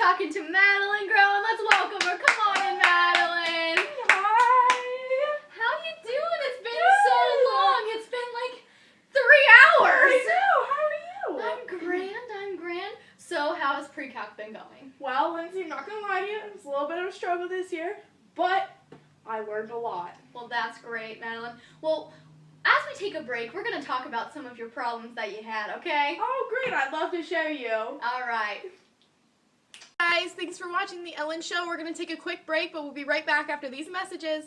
talking to Madeline Grown. Let's welcome her. Come on in, Madeline. Hi. How you doing? It's been so long. It's been like 3 hours. I know. How are you? I'm grand. So how has Precalc been going? Well, Lindsay, I'm not going to lie to you. It was a little bit of a struggle this year, but I learned a lot. Well, that's great, Madeline. Well, as we take a break, we're going to talk about some of your problems that you had, okay? Oh, great. I'd love to show you. All right. Guys, thanks for watching The Ellen Show. We're going to take a quick break, but we'll be right back after these messages.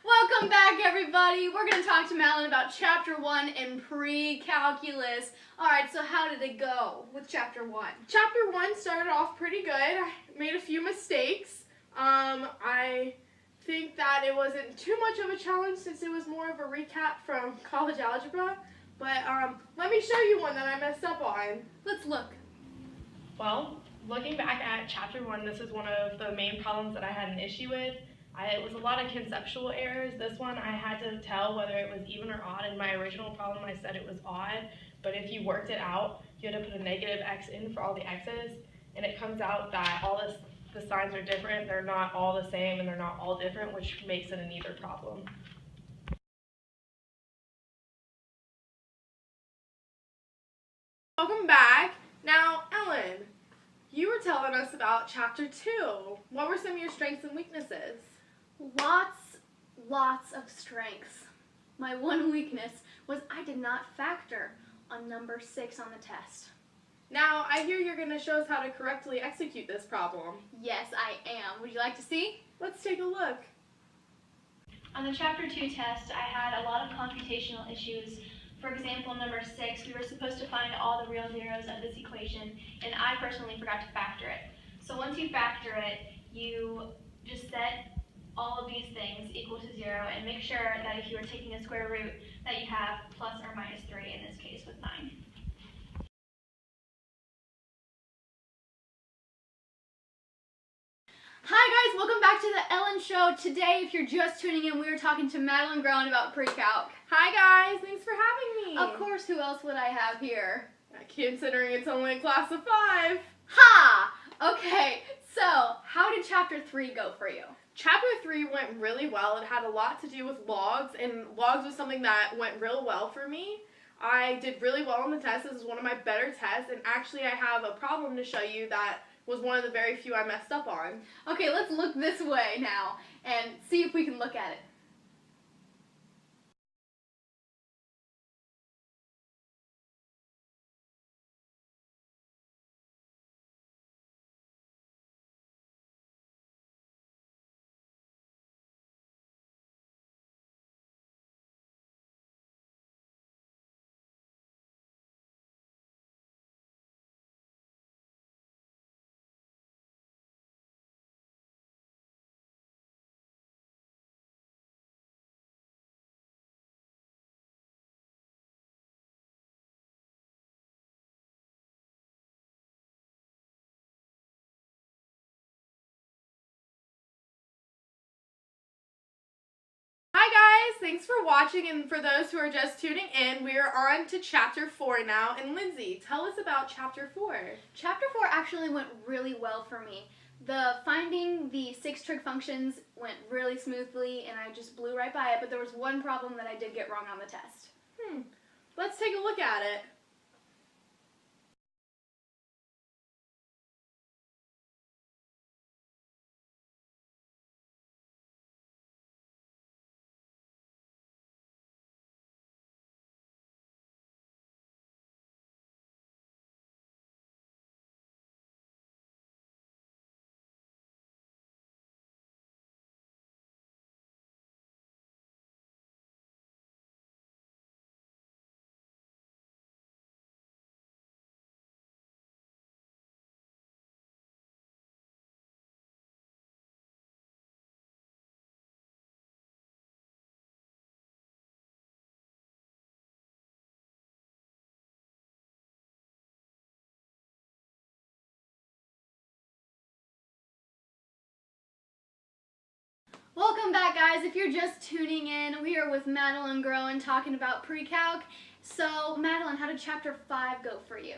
Welcome back, everybody. We're going to talk to Madeline about Chapter 1 in Pre-Calculus. All right, so how did it go with Chapter 1? Chapter 1 started off pretty good. I made a few mistakes. I think that it wasn't too much of a challenge since it was more of a recap from college algebra. But let me show you one that I messed up on. Let's look. Well, looking back at Chapter 1, this is one of the main problems that I had an issue with. It was a lot of conceptual errors. This one I had to tell whether it was even or odd. In my original problem I said it was odd, but if you worked it out, you had to put a negative x in for all the x's, and it comes out that the signs are different. They're not all the same and they're not all different, which makes it an either problem. Welcome back. Now, Ellen, you were telling us about Chapter 2. What were some of your strengths and weaknesses? Lots of strengths. My one weakness was I did not factor on number 6 on the test. Now, I hear you're going to show us how to correctly execute this problem. Yes, I am. Would you like to see? Let's take a look. On the Chapter 2 test, I had a lot of computational issues. For example, number 6, we were supposed to find all the real zeros of this equation, and I personally forgot to factor it. So once you factor it, you just set all of these things equal to 0, and make sure that if you are taking a square root, that you have plus or minus 3, in this case with 9. Hi guys, welcome back to the Ellen Show. Today, if you're just tuning in, we are talking to Madeline Grown about Precalc. Hi guys, thanks for having me. Of course, who else would I have here? Considering it's only a class of 5. Ha! Okay, so how did Chapter 3 go for you? Chapter 3 went really well. It had a lot to do with logs, and logs was something that went real well for me. I did really well on the test. This is one of my better tests, and actually I have a problem to show you that was one of the very few I messed up on. Okay, let's look this way now and see if we can look at it. Hi guys, thanks for watching, and for those who are just tuning in, we are on to Chapter 4 now. And Lindsay, tell us about Chapter 4. Chapter 4 actually went really well for me. Finding the 6 trig functions went really smoothly, and I just blew right by it, but there was one problem that I did get wrong on the test. Let's take a look at it. Welcome back, guys. If you're just tuning in, we are with Madeline Groen talking about Precalc. So, Madeline, how did Chapter 5 go for you?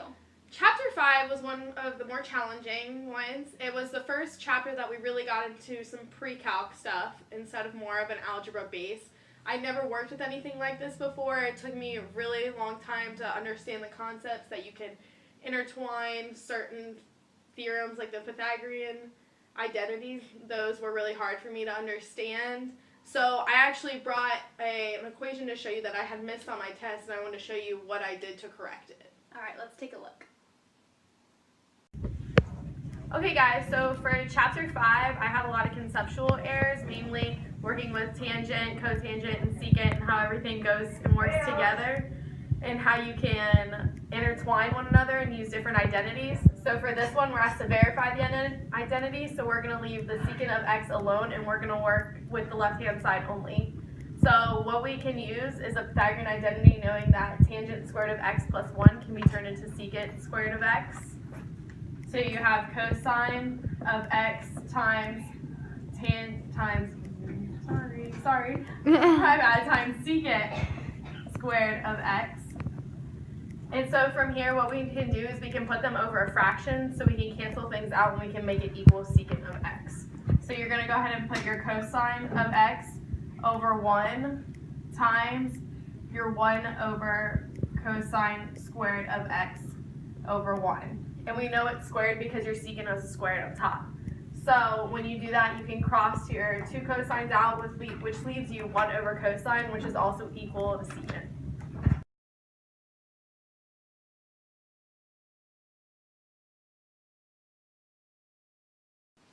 Chapter 5 was one of the more challenging ones. It was the first chapter that we really got into some pre-calc stuff instead of more of an algebra base. I never worked with anything like this before. It took me a really long time to understand the concepts that you can intertwine certain theorems like the Pythagorean identities. Those were really hard for me to understand. So I actually brought an equation to show you that I had missed on my test, and I want to show you what I did to correct it. All right, let's take a look. Okay guys, so for chapter 5, I had a lot of conceptual errors, mainly working with tangent, cotangent, and secant, and how everything goes and works together, and how you can intertwine one another and use different identities. So for this one, we're asked to verify the identity, so we're going to leave the secant of x alone, and we're going to work with the left-hand side only. So what we can use is a Pythagorean identity, knowing that tangent squared of x plus 1 can be turned into secant squared of x. So you have cosine of x times times secant squared of x. And so from here, what we can do is we can put them over a fraction, so we can cancel things out and we can make it equal secant of x. So you're going to go ahead and put your cosine of x over 1 times your 1 over cosine squared of x over 1. And we know it's squared because your secant is squared up top. So when you do that, you can cross your 2 cosines out, which leaves you 1 over cosine, which is also equal to secant.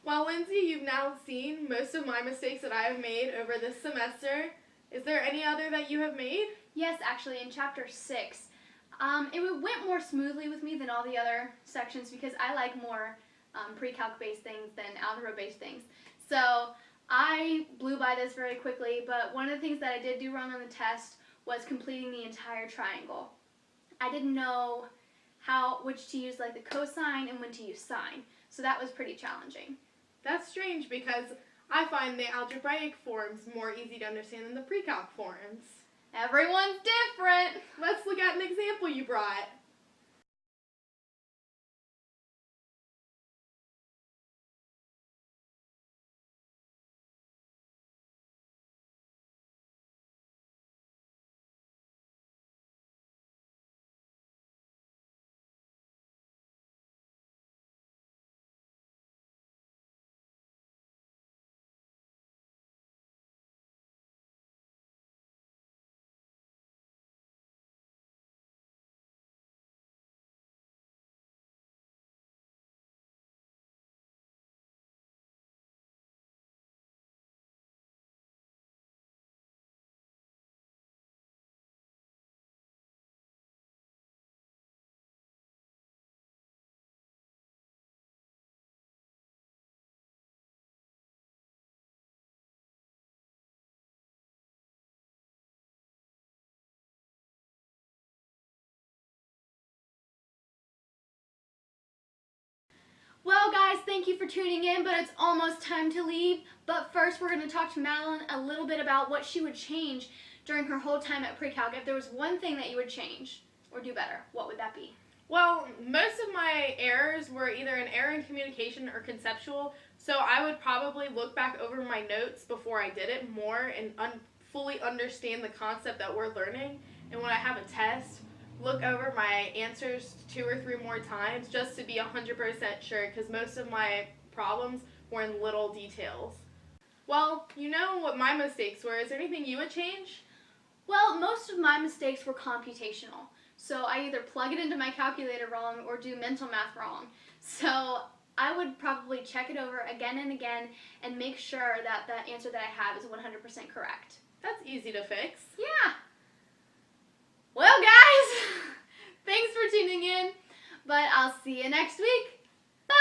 Well, Lindsay, you've now seen most of my mistakes that I have made over this semester. Is there any other that you have made? Yes, actually, in Chapter 6, it went more smoothly with me than all the other sections because I like more pre-calc-based things than algebra-based things. So I blew by this very quickly, but one of the things that I did do wrong on the test was completing the entire triangle. I didn't know which to use, like the cosine, and when to use sine. So that was pretty challenging. That's strange because I find the algebraic forms more easy to understand than the pre-calc forms. Everyone's different. Let's look at an example you brought. Well, guys, thank you for tuning in, but it's almost time to leave. But first, we're going to talk to Madeline a little bit about what she would change during her whole time at Precalc. If there was one thing that you would change or do better, what would that be? Well, most of my errors were either an error in communication or conceptual, so I would probably look back over my notes before I did it more and fully understand the concept that we're learning. And when I have a test, look over my answers 2 or 3 more times just to be 100% sure, because most of my problems were in little details. Well, you know what my mistakes were. Is there anything you would change? Well, most of my mistakes were computational. So I either plug it into my calculator wrong or do mental math wrong. So I would probably check it over again and again and make sure that the answer that I have is 100% correct. That's easy to fix. Yeah. Well, guys, thanks for tuning in, but I'll see you next week. Bye.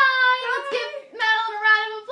Let's give Madeline a round of applause.